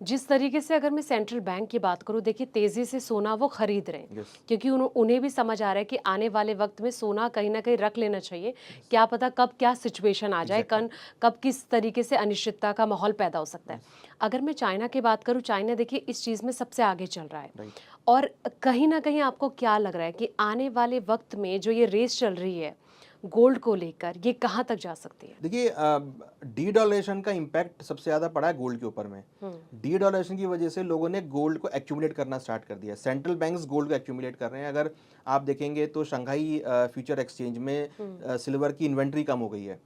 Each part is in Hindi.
जिस तरीके से अगर मैं सेंट्रल बैंक की बात करूं, देखिए तेजी से सोना वो खरीद रहे हैं यस, क्योंकि उन्हें भी समझ आ रहा है कि आने वाले वक्त में सोना कहीं ना कहीं रख लेना चाहिए। यस, क्या पता कब क्या सिचुएशन आ जाए, एग्ज़ैक्टली, कब किस तरीके से अनिश्चितता का माहौल पैदा हो सकता है। यस, अगर मैं चाइना की बात करूं, चाइना देखिए इस चीज़ में सबसे आगे चल रहा है। राइट। और कहीं ना कहीं आपको क्या लग रहा है कि आने वाले वक्त में जो ये रेस चल रही है गोल्ड को लेकर, ये कहाँ तक जा सकती है? देखिए डी-डॉलरेशन का इम्पैक्ट सबसे ज़्यादा पड़ा है गोल्ड के ऊपर में। हम्म। डी-डॉलरेशन की वजह से लोगों ने गोल्ड को एक्यूमुलेट करना स्टार्ट कर दिया। सेंट्रल बैंक्स गोल्ड को एक्यूमुलेट कर रहे हैं। अगर आप देखेंगे तो शंघाई फ्यूचर एक्सचेंज में हम्म। सिल्वर की इन्वेंट्री कम हो गई है।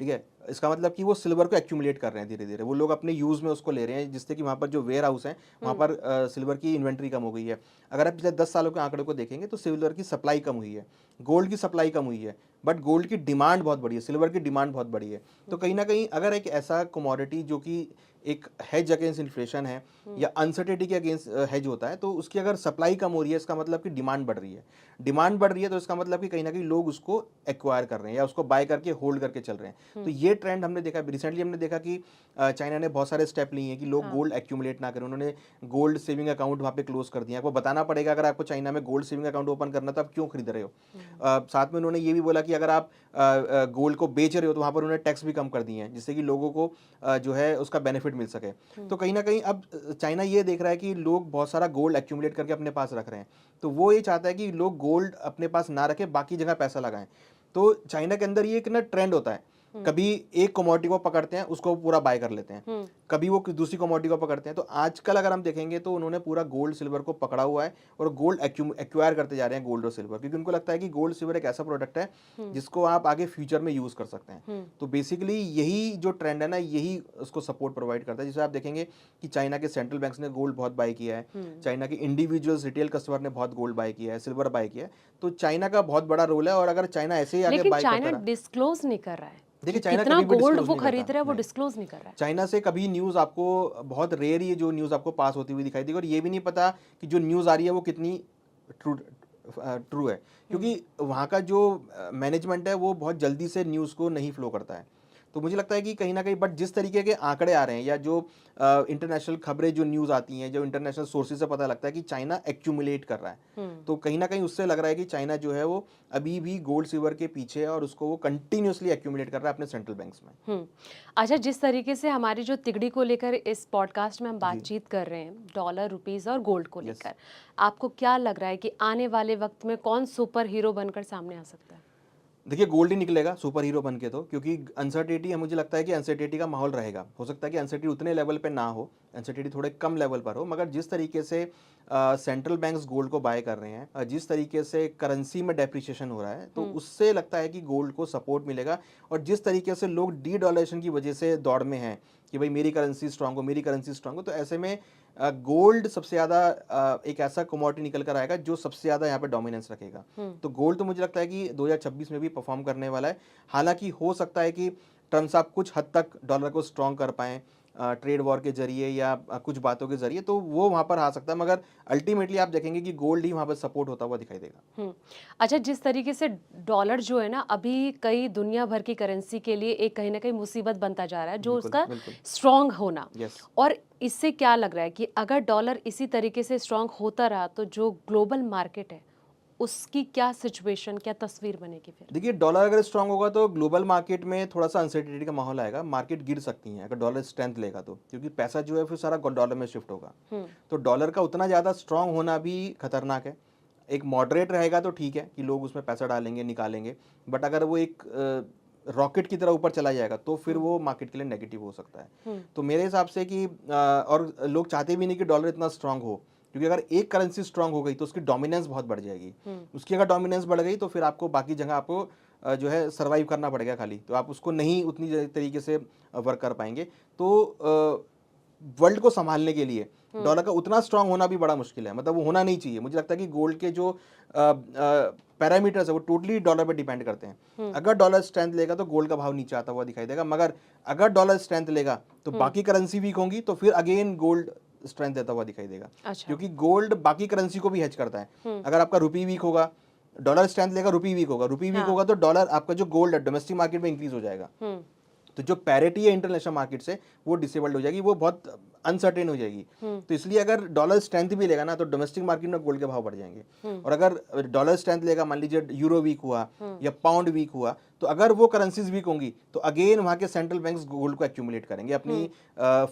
ठीक है? इसका मतलब कि वो सिल्वर को एक्यूमुलेट कर रहे हैं धीरे-धीरे। वो लोग अपने यूज़ में उसको ले रहे हैं जिससे कि वहाँ पर जो वेयर हाउस हैं, वहाँ हम्म। पर सिल्वर की इन्वेंट्री कम हो गई है। अगर आप पिछले 10 सालों के आंकड़े को देखेंगे तो सिल्वर की सप्लाई कम हुई है, गोल्ड की सप्लाई कम हुई है, बट गोल्ड की डिमांड बहुत बढ़ी है, सिल्वर की डिमांड बहुत बढ़ी है। तो कहीं न कहीं अगर एक ऐसा कमोडिटी जो कि एक हेज अगेंस्ट इन्फ्लेशन है हम्म। या अनसर्टेनिटी के अगेंस्ट हेज होता है, तो उसकी अगर सप्लाई कम हो रही है, इसका मतलब कि डिमांड बढ़ रही है। डिमांड बढ़ रही है तो इसका मतलब कि कहीं न कहीं लोग उसको एक्वायर कर रहे हैं या उसको बाय करके होल्ड करके चल रहे हैं। तो हम्म। ये ट्रेंड हमने देखा, रिसेंटली हमने देखा कि चाइना ने बहुत सारे स्टेप लिए हैं कि लोग हाँ। गोल्ड एक्यूमुलेट ना करें। उन्होंने गोल्ड सेविंग अकाउंट वहाँ पे क्लोज़ कर दिए हैं। आपको बताना पड़ेगा अगर आपको चाइना में गोल्ड सेविंग अकाउंट ओपन करना है तो आप क्यों खरीद रहे हो? हम्म। साथ में उन्होंने ये भी बोला कि अगर आप गोल्ड को बेच रहे हो तो वहाँ पर उन्होंने टैक्स भी कम कर दिए हैं जिससे कि लोगों को जो है उसका बेनिफिट मिल सके। तो हम्म। कहीं न कहीं अब चाइना ये देख रहा है कि लोग बहुत सारा गोल्ड एक्यूमुलेट करके अपने पास रख रहे हैं। तो वो ये चाहता है कि लोग गोल्ड अपने पास ना रखें, बाकी जगह पैसा लगाएँ। तो चाइना के अंदर ये एक ना ट्रेंड होता है। हम्म। कभी एक कमोडिटी को पकड़ते हैं, उसको पूरा बाय कर लेते हैं। हम्म। कभी वो दूसरी कमोडिटी को पकड़ते हैं। तो आजकल अगर हम देखेंगे तो उन्होंने पूरा गोल्ड सिल्वर को पकड़ा हुआ है और गोल्ड एक्वायर करते जा रहे हैं गोल्ड और सिल्वर, क्योंकि उनको लगता है कि गोल्ड सिल्वर एक ऐसा प्रोडक्ट है हम्म। जिसको आप आगे फ्यूचर में यूज़ कर सकते हैं। हम्म। तो बेसिकली यही जो ट्रेंड है ना, यही उसको सपोर्ट प्रोवाइड करता है। जैसे आप देखेंगे कि चाइना के सेंट्रल बैंक्स ने गोल्ड बहुत बाय किया है, हम्म। चाइना के इंडिविजुअल्स रिटेल कस्टमर ने बहुत गोल्ड बाय किया है, सिल्वर बाय किया है। तो चाइना का बहुत बड़ा रोल है और अगर चाइना ऐसे ही आगे लेकिन बाय चाइना करता रहा। डिस्क्लोज नहीं कर रहा है कि देखिए चाइना कितना कभी भी गोल्ड डिस्क्लोज़ वो नहीं करता, खरीद रहा है, वो नहीं। डिस्क्लोज नहीं कर रहा है। चाइना से कभी न्यूज़ आपको बहुत रेयर ही है जो न्यूज़ आपको पास होती हुई दिखाई देगी और ये भी नहीं पता कि जो न्यूज़ आ रही है वो कितनी ट्रू ट्रू है, हम्म। क्योंकि वहाँ का जो मैनेजमेंट है वो बहुत जल्दी से न्यूज़ को नहीं फ्लो करता है। तो मुझे लगता है कि कहीं न कहीं बट जिस तरीके के आंकड़े आ रहे हैं या जो इंटरनेशनल खबरें जो न्यूज़ आती हैं, जो इंटरनेशनल सोर्सेज़ से पता लगता है कि चाइना एक्यूमुलेट कर रहा है। हम्म। तो कहीं न कहीं उससे लग रहा है कि चाइना जो है वो अभी भी गोल्ड सिल्वर के पीछे है और उसको वो कंटिन्यूअसली एक्यूमुलेट कर रहा है अपने सेंट्रल बैंक्स में। हम्म। अच्छा, जिस तरीके से हमारी जो तिगड़ी को लेकर इस पॉडकास्ट में हम जी, बातचीत कर रहे हैं, डॉलर, रुपीस और गोल्ड को यस। लेकर, आपको क्या लग रहा है कि आने वाले वक्त में कौन सुपर हीरो बनकर सामने आ सकता है? देखिए गोल्ड ही निकलेगा सुपर हीरो बन के, तो क्योंकि अनसर्टेनिटी है, मुझे लगता है कि अनसर्टेनिटी का माहौल रहेगा। हो सकता है कि अनसर्टेनिटी उतने लेवल पे ना हो, अनसर्टेनिटी थोड़े कम लेवल पर हो, मगर जिस तरीके से सेंट्रल बैंक्स गोल्ड को बाय कर रहे हैं, जिस तरीके से करेंसी में डेप्रिसिएशन हो रहा है, तो हम्म। उससे लगता है कि गोल्ड को सपोर्ट मिलेगा। और जिस तरीके से लोग डी डॉलरेशन की वजह से दौड़ में हैं कि भाई मेरी करेंसी स्ट्रांग हो, मेरी करेंसी स्ट्रांग हो, तो ऐसे में गोल्ड सबसे ज़्यादा एक ऐसा कमोडिटी निकल कर आएगा जो सबसे ज़्यादा यहाँ पे डोमिनेंस रखेगा। हम्म। तो गोल्ड तो मुझे लगता है कि 2026 में भी परफॉर्म करने वाला है। हालाँकि हो सकता है कि ट्रम्प साहब कुछ हद तक डॉलर को स्ट्रॉन्ग कर पाएँ ट्रेड वॉर के ज़रिए या कुछ बातों के ज़रिए, तो वो वहाँ पर आ सकता है, मगर अल्टीमेटली आप देखेंगे कि गोल्ड ही वहाँ पर सपोर्ट होता हुआ दिखाई देगा। हम्म। अच्छा, जिस तरीके से डॉलर जो है ना अभी कई दुनिया भर की करेंसी के लिए एक कहीं ना कहीं मुसीबत बनता जा रहा है, जो बिल्कुल, उसका बिल्कुल। स्ट्रांग होना। यस। और इससे क्या लग रहा है कि अगर डॉलर इसी तरीके से स्ट्रांग होता रहा तो जो ग्लोबल मार्केट है उसकी क्या सिचुएशन, क्या तस्वीर बनेगी फिर? देखिए डॉलर अगर स्ट्रांग होगा तो ग्लोबल मार्केट में थोड़ा-सा अनसर्टेनिटी का माहौल आएगा, मार्केट गिर सकती है अगर डॉलर स्ट्रेंथ लेगा तो, क्योंकि पैसा जो है फिर सारा डॉलर में शिफ्ट होगा। हम्म। तो डॉलर का उतना ज़्यादा स्ट्रांग होना भी खतरनाक है। एक मॉडरेट रहेगा तो ठीक है कि लोग उसमें पैसा डालेंगे, निकालेंगे, बट अगर वो एक रॉकेट की तरह ऊपर चला जाएगा तो फिर हम्म। वो मार्केट के लिए नेगेटिव हो सकता है। हम्म। तो मेरे हिसाब से कि और लोग चाहते भी नहीं कि डॉलर इतना स्ट्रांग हो, क्योंकि अगर एक करेंसी स्ट्रांग हो गई तो उसकी डोमिनेंस बहुत बढ़ जाएगी। हम्म। उसकी अगर डोमिनेंस बढ़ गई तो फिर आपको बाकी जगह आपको जो है सर्वाइव करना पड़ेगा खाली, तो आप उसको नहीं उतनी तरीके से वर्क कर पाएँगे। तो वर्ल्ड को सँभालने के लिए हम्म। डॉलर का उतना स्ट्रांग होना भी बड़ा मुश्किल है, मतलब वो होना नहीं चाहिए। मुझे लगता है कि गोल्ड के जो पैरामीटर्स है वो टोटली डॉलर पे डिपेंड करते हैं। हम्म। अगर डॉलर स्ट्रेंथ लेगा तो गोल्ड का भाव नीचे आता हुआ दिखाई देगा, मगर अगर डॉलर स्ट्रेंथ लेगा तो हम्म। बाकी करेंसी वीक होंगी तो फिर अगेन गोल्ड स्ट्रेंथ देता हुआ दिखाई देगा, अच्छा। क्योंकि गोल्ड बाकी करेंसी को भी हेज करता है। हम्म। अगर आपका रुपी वीक होगा, डॉलर स्ट्रेंथ लेगा, रुपी वीक होगा, रुपी वीक हाँ। होगा तो डॉलर आपका जो गोल्ड है डोमेस्टिक मार्केट में इंक्रीज हो जाएगा। हम्म। तो जो पैरिटी है इंटरनेशनल मार्केट से वो डिसेबल्ड हो जाएगी, वो बहुत अनसर्टेन हो जाएगी। तो इसलिए अगर डॉलर स्ट्रेंथ भी लेगा ना तो डोमेस्टिक मार्केट में गोल्ड के भाव बढ़ जाएंगे। और अगर डॉलर स्ट्रेंथ लेगा, मान लीजिए यूरो वीक हुआ या पाउंड वीक हुआ, तो अगर वो करेंसीज वीक होंगी तो अगेन वहां के सेंट्रल बैंक्स गोल्ड को एक्यूमुलेट करेंगे अपनी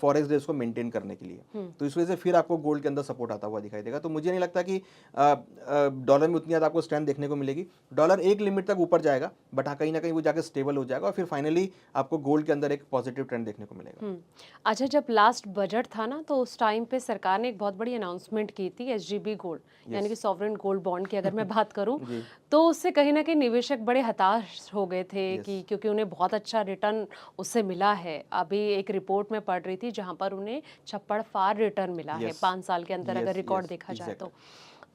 फॉरेक्स रेट्स को मेंटेन करने के लिए। तो इस वजह से फिर आपको गोल्ड के अंदर सपोर्ट आता हुआ दिखाई देगा। तो मुझे नहीं लगता कि डॉलर में उतनी ज़्यादा आपको स्ट्रेंथ देखने को मिलेगी। डॉलर एक लिमिट तक ऊपर जाएगा, बट हाँ कहीं ना कहीं वो जाकर स्टेबल हो जाएगा और फिर फाइनली आपको गोल्ड के अंदर एक पॉजिटिव ट्रेंड देखने को मिलेगा। अच्छा, जब लास्ट बजट था ना तो उस टाइम पे सरकार ने एक बहुत बड़ी अनाउंसमेंट की थी एसजीबी गोल्ड यानी कि सॉवरेन गोल्ड बॉन्ड की अगर मैं बात करूं तो उससे कहीं ना कहीं निवेशक बड़े हताश हो गए थे कि क्योंकि उन्हें बहुत अच्छा रिटर्न उससे मिला है। अभी एक रिपोर्ट में पढ़ रही थी जहां पर उन्हें छप्पड़ फाड़ रिटर्न मिला है 5 साल के अंदर अगर रिकॉर्ड देखा जाए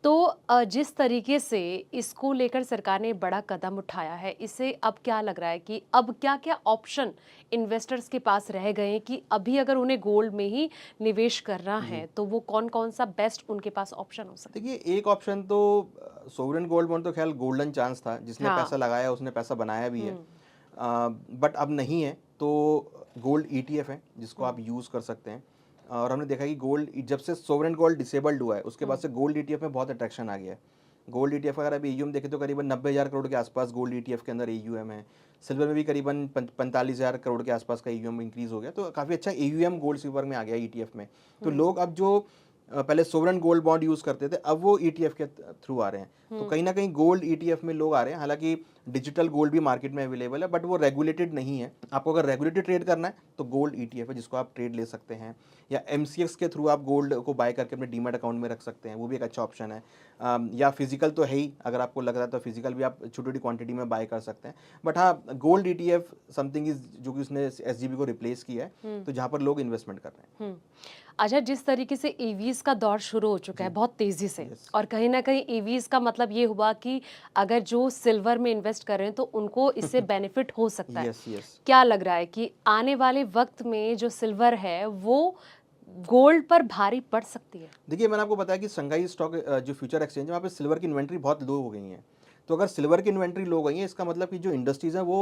तो जिस तरीके से इसको लेकर सरकार ने बड़ा कदम उठाया है, इससे अब क्या लग रहा है कि अब क्या क्या ऑप्शन इन्वेस्टर्स के पास रह गए हैं कि अभी अगर उन्हें गोल्ड में ही निवेश करना है तो वो कौन कौन सा बेस्ट उनके पास ऑप्शन हो सकता है? देखिए, एक ऑप्शन तो सोवरेन गोल्ड बॉन्ड तो ख्याल गोल्डन चांस था, जिसने पैसा लगाया उसने पैसा बनाया भी है, बट अब नहीं है। तो गोल्ड ईटीएफ है जिसको आप यूज़ कर सकते हैं। और हमने देखा कि गोल्ड जब से सोवरेन गोल्ड डिसेबल्ड हुआ है उसके बाद से गोल्ड ईटीएफ में बहुत अट्रैक्शन आ गया है। गोल्ड ईटीएफ अगर आप एयूएम देखें तो करीबन 90,000 करोड़ के आसपास गोल्ड ईटीएफ के अंदर एयूएम है। सिल्वर में भी करीबन 45,000 करोड़ के आसपास का एयूएम इंक्रीज हो गया। तो काफ़ी अच्छा एयूएम गोल्ड सिल्वर में आ गया ईटीएफ में। तो लोग अब जो पहले सोवरेन गोल्ड बॉन्ड यूज करते थे अब वो ईटीएफ के थ्रू आ रहे हैं। तो कहीं ना कहीं गोल्ड ईटीएफ में लोग आ रहे हैं। हालांकि डिजिटल गोल्ड भी मार्केट में अवेलेबल है, बट वो रेगुलेटेड नहीं है। आपको अगर रेगुलेटेड ट्रेड करना है तो गोल्ड ईटीएफ है जिसको आप ट्रेड ले सकते हैं, या एमसीएक्स के थ्रू आप गोल्ड को बाय करके अपने डीमैट अकाउंट में रख सकते हैं, वो भी एक अच्छा ऑप्शन है। या फिजिकल तो है ही, अगर आपको लग रहा है तो फिजिकल भी आप छोटी छोटी क्वांटिटी में बाय कर सकते हैं। बट हाँ, गोल्ड ईटीएफ समथिंग इज जो कि उसने एसजीबी को रिप्लेस किया है, तो जहाँ पर लोग इन्वेस्टमेंट कर रहे हैं। अच्छा, जिस तरीके से ईवीज का दौर शुरू हो चुका है बहुत तेजी से, और कहीं ना कहीं ईवीज का मतलब ये हुआ कि अगर जो सिल्वर में इन्वेस्ट कर रहे हैं तो उनको इससे बेनिफिट हो सकता है। क्या लग रहा है कि आने वाले वक्त में जो सिल्वर है वो गोल्ड पर भारी पड़ सकती है? देखिए, मैंने आपको बताया कि शंघाई स्टॉक जो फ्यूचर एक्सचेंज है वहाँ पे सिल्वर की इन्वेंट्री बहुत लो हो गई है। तो अगर सिल्वर की इन्वेंट्री लो गई है, इसका मतलब कि जो इंडस्ट्रीज हैं वो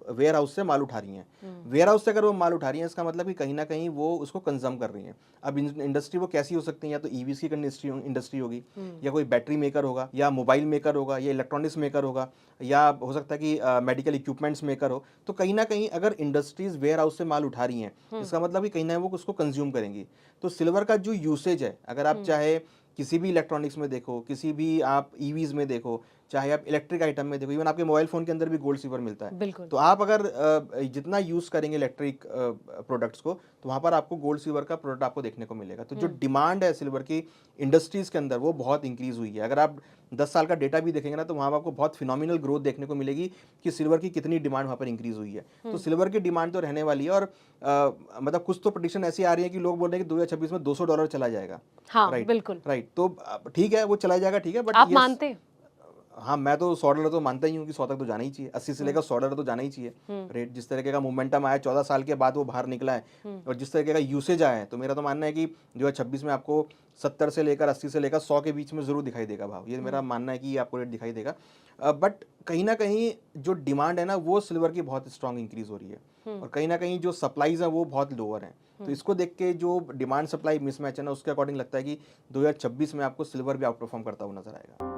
वेयर हाउस से माल उठा रही हैं। वेयर हाउस से अगर वो माल उठा रही हैं, इसका मतलब कि कहीं ना कहीं वो उसको कंज्यूम कर रही हैं। अब इंडस्ट्री वो कैसी हो सकती है, या तो ईवीज की इंडस्ट्री होगी, या कोई बैटरी मेकर होगा, या मोबाइल मेकर होगा, या इलेक्ट्रॉनिक्स मेकर होगा, या हो सकता है कि मेडिकल इक्विपमेंट्स मेकर हो। तो कहीं ना कहीं अगर इंडस्ट्रीज वेयर हाउस से माल उठा रही हैं, इसका मतलब कि कहीं ना वो उसको कंज्यूम करेंगी। तो सिल्वर का जो यूसेज है, अगर आप चाहे किसी भी इलेक्ट्रॉनिक्स में देखो, किसी भी आप ईवीज में देखो, चाहे आप इलेक्ट्रिक आइटम में देखो, इवन आपके मोबाइल फोन के अंदर भी गोल्ड सिल्वर मिलता है। तो आप अगर जितना यूज करेंगे इलेक्ट्रिक प्रोडक्ट्स को, तो वहाँ पर आपको गोल्ड सिल्वर का प्रोडक्ट आपको देखने को मिलेगा। तो जो डिमांड है सिल्वर की इंडस्ट्रीज के अंदर वो बहुत इंक्रीज हुई है। अगर आप 10 साल का डेटा भी देखेंगे ना, तो वहाँ पर आपको बहुत फिनोमिनल ग्रोथ देखने को मिलेगी कि सिल्वर की कितनी डिमांड वहाँ पर इंक्रीज हुई है। तो सिल्वर की डिमांड तो रहने वाली है। और मतलब कुछ तो प्रेडिक्शन ऐसी आ रही है कि लोग बोल रहे हैं कि 2026 में $200 चला जाएगा। हाँ, बिल्कुल राइट। तो ठीक है, वो चला जाएगा, ठीक है, बट आप मानते? हाँ, मैं तो $100 तो मानता ही हूँ कि 100 तक तो जाना ही चाहिए। 80 से लेकर $100 तो जाना ही चाहिए। रेट जिस तरीके का मोमेंटम आया 14 साल के बाद वो बाहर निकला है, और जिस तरीके का यूसेज आया है, तो मेरा तो मानना है कि 2026 में आपको 70 से लेकर 80 से लेकर 100 के बीच में जरूर दिखाई देगा भाव। ये मेरा मानना है कि ये आपको रेट दिखाई देगा। बट कहीं ना कहीं जो डिमांड है ना, वो सिल्वर की बहुत स्ट्रांग इंक्रीज हो रही है, और कहीं ना कहीं जो सप्लाईज है वो बहुत लोअर है। तो इसको देख के जो डिमांड सप्लाई मिसमैच है ना, उसके अकॉर्डिंग लगता है कि 2026 में आपको सिल्वर भी आउट परफॉर्म करता हुआ नजर आएगा।